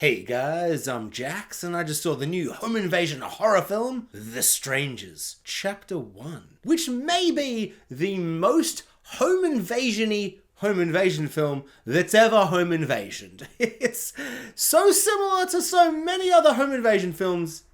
Hey guys, I'm Jax, and I just saw the new home invasion horror film, The Strangers, Chapter 1, which may be the most home invasion-y home invasion film that's ever home invasioned. It's so similar to so many other home invasion films,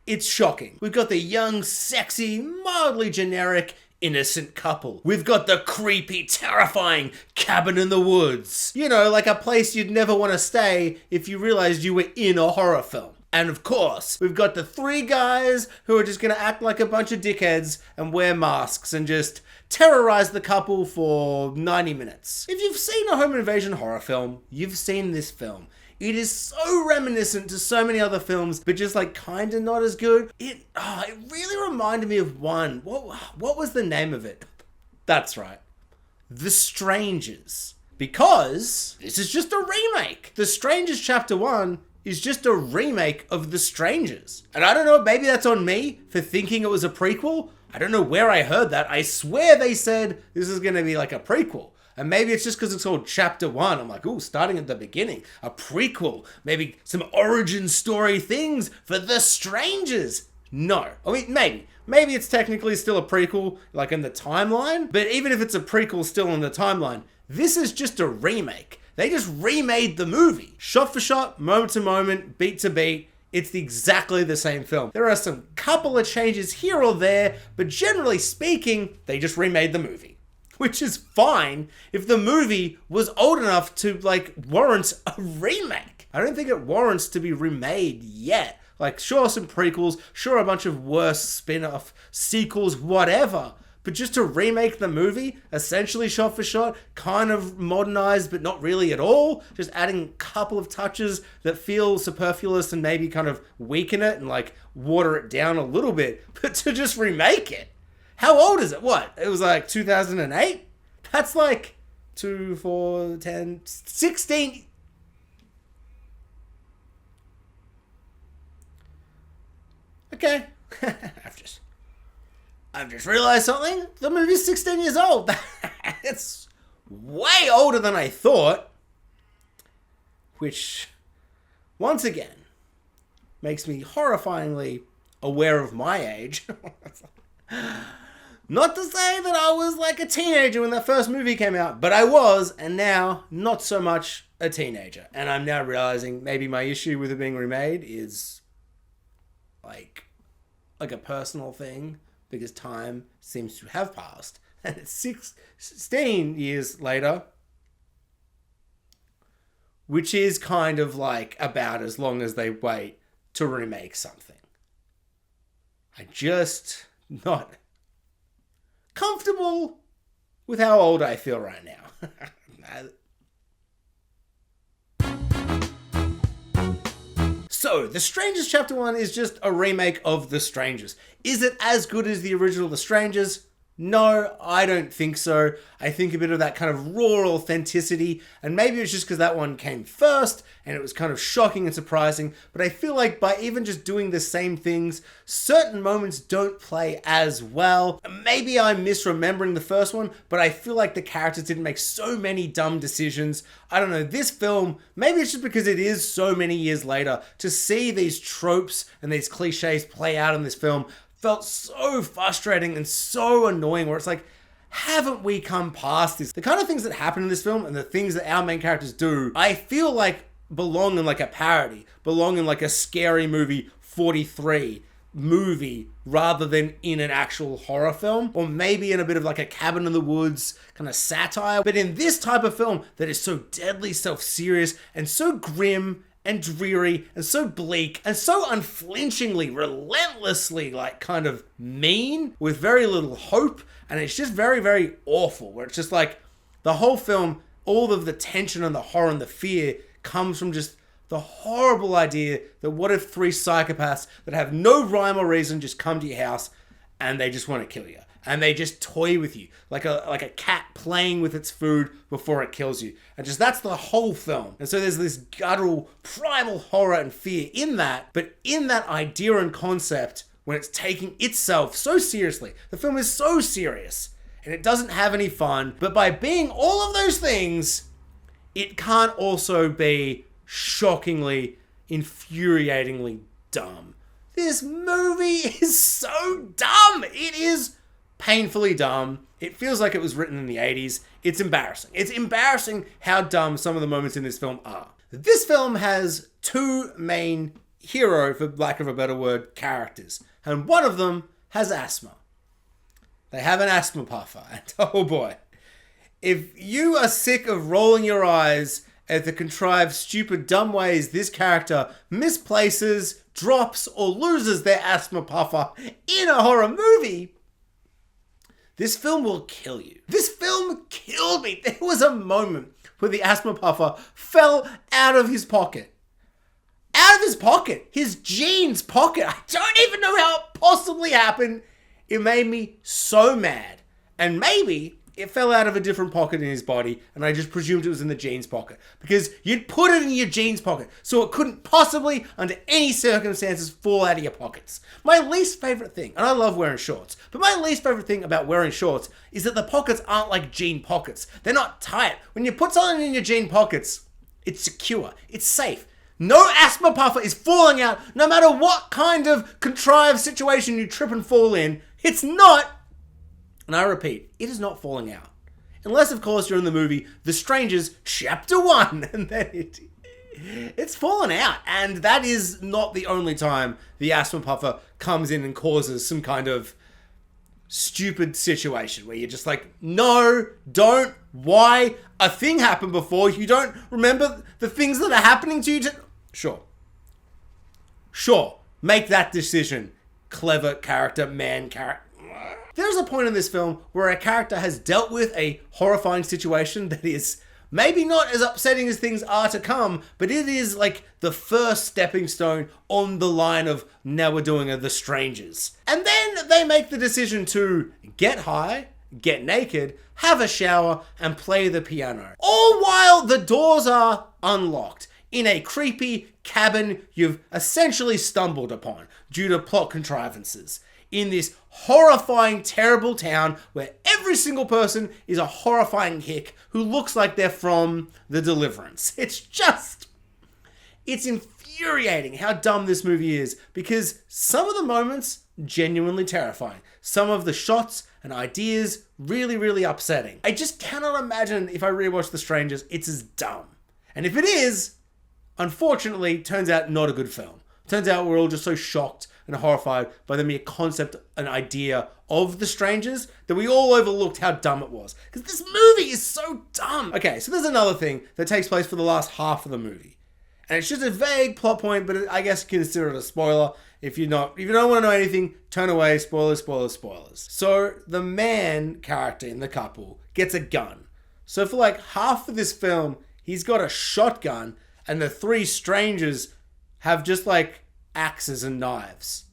it's shocking. We've got the young, sexy, mildly generic, innocent couple. We've got the creepy, terrifying cabin in the woods. You know, like a place you'd never want to stay if you realized you were in a horror film. And of course, we've got the three guys who are just gonna act like a bunch of dickheads and wear masks and just terrorize the couple for 90 minutes. If you've seen a home invasion horror film, you've seen this film. It is so reminiscent to so many other films, but just like kind of not as good. It really reminded me of one. What was the name of it? That's right. The Strangers. Because this is just a remake. The Strangers Chapter 1 is just a remake of The Strangers. And I don't know, maybe that's on me for thinking it was a prequel. I don't know where I heard that. I swear they said this is going to be like a prequel. And maybe it's just because it's called Chapter 1. I'm like, ooh, starting at the beginning. A prequel. Maybe some origin story things for The Strangers. No. I mean, maybe. Maybe it's technically still a prequel, like in the timeline. But even if it's a prequel still in the timeline, this is just a remake. They just remade the movie. Shot for shot, moment to moment, beat to beat. It's exactly the same film. There are some couple of changes here or there, but generally speaking, they just remade the movie. Which is fine if the movie was old enough to, like, warrant a remake. I don't think it warrants to be remade yet. Like, sure, some prequels, sure, a bunch of worse spin-off sequels, whatever. But just to remake the movie, essentially shot for shot, kind of modernized, but not really at all. Just adding a couple of touches that feel superfluous and maybe kind of weaken it and, like, water it down a little bit. But to just remake it. How old is it? What? It was like 2008? That's like 2, 4, 10, 16. Okay. I've just realized something. The movie's 16 years old. It's way older than I thought. Which, once again, makes me horrifyingly aware of my age. Not to say that I was like a teenager when that first movie came out, but I was, and now not so much a teenager. And I'm now realizing maybe my issue with it being remade is like a personal thing, because time seems to have passed. And it's 16 years later, which is kind of like about as long as they wait to remake something. I just not comfortable with how old I feel right now. So, The Strangers Chapter 1 is just a remake of The Strangers. Is it as good as the original The Strangers? No, I don't think so. I think a bit of that kind of raw authenticity, and maybe it's just because that one came first and it was kind of shocking and surprising, but I feel like by even just doing the same things, certain moments don't play as well. Maybe I'm misremembering the first one, but I feel like the characters didn't make so many dumb decisions. I don't know, this film, maybe it's just because it is so many years later, to see these tropes and these cliches play out in this film felt so frustrating and so annoying, where it's like, haven't we come past this? The kind of things that happen in this film and the things that our main characters do, I feel like belong in like a parody, belong in like a Scary Movie 43 movie rather than in an actual horror film, or maybe in a bit of like a cabin in the woods kind of satire. But in this type of film that is so deadly self-serious and so grim and dreary and so bleak and so unflinchingly, relentlessly like kind of mean with very little hope, and it's just very, very awful, where it's just like the whole film, all of the tension and the horror and the fear comes from just the horrible idea that what if three psychopaths that have no rhyme or reason just come to your house and they just want to kill you. And they just toy with you like a cat playing with its food before it kills you. And just that's the whole film. And so there's this guttural, primal horror and fear in that. But in that idea and concept, when it's taking itself so seriously, the film is so serious and it doesn't have any fun. But by being all of those things, it can't also be shockingly infuriatingly dumb. This movie is so dumb. It is painfully dumb. It feels like it was written in the 80s. It's embarrassing. It's embarrassing how dumb some of the moments in this film are. This film has two main hero, for lack of a better word, characters. And one of them has asthma. They have an asthma puffer. And oh boy, if you are sick of rolling your eyes at the contrived, stupid, dumb ways this character misplaces, drops, or loses their asthma puffer in a horror movie, this film will kill you. This film killed me. There was a moment where the asthma puffer fell out of his pocket. Out of his pocket. His jeans pocket. I don't even know how it possibly happened. It made me so mad. And maybe it fell out of a different pocket in his body, and I just presumed it was in the jeans pocket. Because you'd put it in your jeans pocket, so it couldn't possibly, under any circumstances, fall out of your pockets. My least favorite thing, and I love wearing shorts, but my least favorite thing about wearing shorts is that the pockets aren't like jean pockets. They're not tight. When you put something in your jean pockets, it's secure. It's safe. No asthma puffer is falling out, no matter what kind of contrived situation you trip and fall in. It's not. And I repeat, it is not falling out. Unless, of course, you're in the movie The Strangers Chapter 1. And then it's fallen out. And that is not the only time the asthma puffer comes in and causes some kind of stupid situation where you're just like, no, don't, why? A thing happened before. You don't remember the things that are happening to you. Sure. Make that decision. Clever character, man character. There's a point in this film where a character has dealt with a horrifying situation that is maybe not as upsetting as things are to come, but it is like the first stepping stone on the line of now we're doing The Strangers. And then they make the decision to get high, get naked, have a shower, and play the piano. All while the doors are unlocked in a creepy cabin you've essentially stumbled upon due to plot contrivances. In this horrifying, terrible town where every single person is a horrifying hick who looks like they're from The Deliverance. It's infuriating how dumb this movie is, because some of the moments, genuinely terrifying. Some of the shots and ideas, really, really upsetting. I just cannot imagine if I rewatch The Strangers, it's as dumb. And if it is, unfortunately, turns out not a good film. Turns out we're all just so shocked and horrified by the mere concept and idea of The Strangers that we all overlooked how dumb it was. Because this movie is so dumb. Okay, so there's another thing that takes place for the last half of the movie. And it's just a vague plot point, but I guess consider it a spoiler. If you don't want to know anything, turn away. Spoilers, spoilers, spoilers. So the man character in the couple gets a gun. So for like half of this film, he's got a shotgun, and the three strangers have just like axes and knives.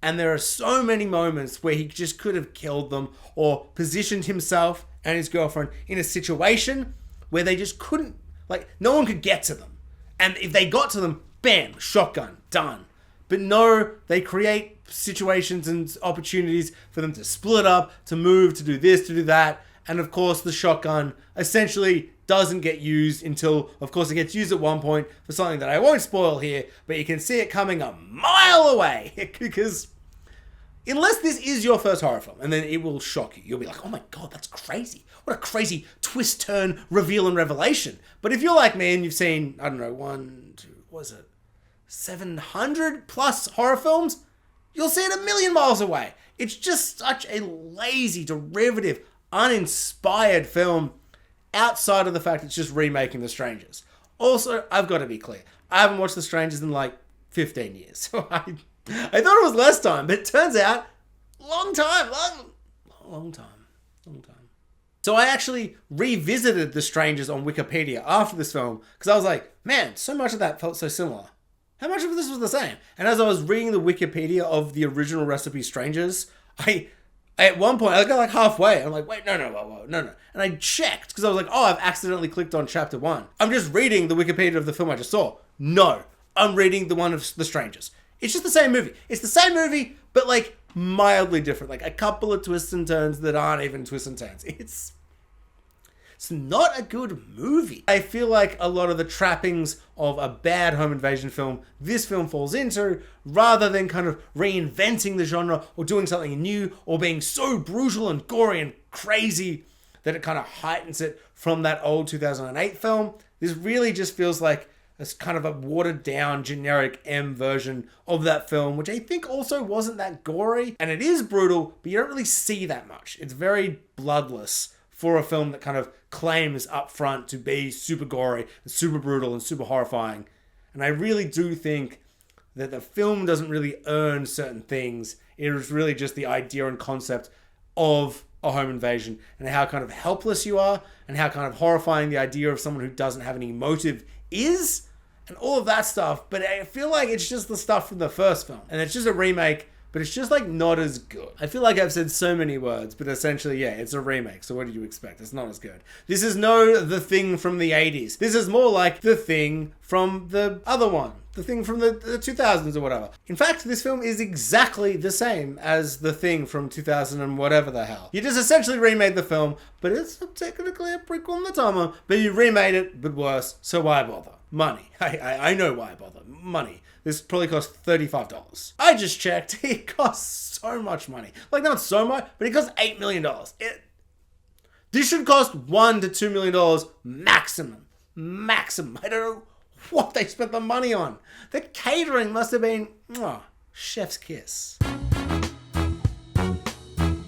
And there are so many moments where he just could have killed them or positioned himself and his girlfriend in a situation where they just couldn't, like, no one could get to them. And if they got to them, bam, shotgun, done. But no, they create situations and opportunities for them to split up, to move, to do this, to do that. And of course, the shotgun essentially doesn't get used until, of course, it gets used at one point for something that I won't spoil here, but you can see it coming a mile away. Because unless this is your first horror film, and then it will shock you. You'll be like, oh my God, that's crazy. What a crazy twist, turn, reveal, and revelation. But if you're like me and you've seen, I don't know, 700 plus horror films, you'll see it a million miles away. It's just such a lazy, derivative, uninspired film outside of the fact it's just remaking The Strangers. Also, I've got to be clear. I haven't watched The Strangers in like 15 years. So I thought it was less time, but it turns out long time. So I actually revisited The Strangers on Wikipedia after this film because I was like, man, so much of that felt so similar. How much of this was the same? And as I was reading the Wikipedia of the original recipe Strangers, at one point, I got like halfway. And I'm like, wait, no. And I checked because I was like, oh, I've accidentally clicked on chapter 1. I'm just reading the Wikipedia of the film I just saw. No, I'm reading the one of The Strangers. It's just the same movie. It's the same movie, but like mildly different. Like a couple of twists and turns that aren't even twists and turns. It's not a good movie. I feel like a lot of the trappings of a bad home invasion film, this film falls into, rather than kind of reinventing the genre or doing something new or being so brutal and gory and crazy that it kind of heightens it from that old 2008 film. This really just feels like it's kind of a watered down generic M version of that film, which I think also wasn't that gory. And it is brutal, but you don't really see that much. It's very bloodless for a film that kind of claims up front to be super gory and super brutal and super horrifying. And I really do think that the film doesn't really earn certain things. It was really just the idea and concept of a home invasion and how kind of helpless you are and how kind of horrifying the idea of someone who doesn't have any motive is and all of that stuff. But I feel like it's just the stuff from the first film and it's just a remake, but it's just like not as good. I feel like I've said so many words, but essentially, yeah, it's a remake. So what do you expect? It's not as good. This is no The Thing from the 80s. This is more like The Thing from the other one. The Thing from the 2000s or whatever. In fact, this film is exactly the same as The Thing from 2000 and whatever the hell. You just essentially remade the film, but it's technically a prequel in the timeline, but you remade it, but worse, so why bother? Money. I know why bother. Money. This probably cost $35. I just checked. It costs so much money. Like, not so much, but it costs $8 million. This should cost $1 to $2 million maximum. Maximum. I don't know what they spent the money on. The catering must have been chef's kiss.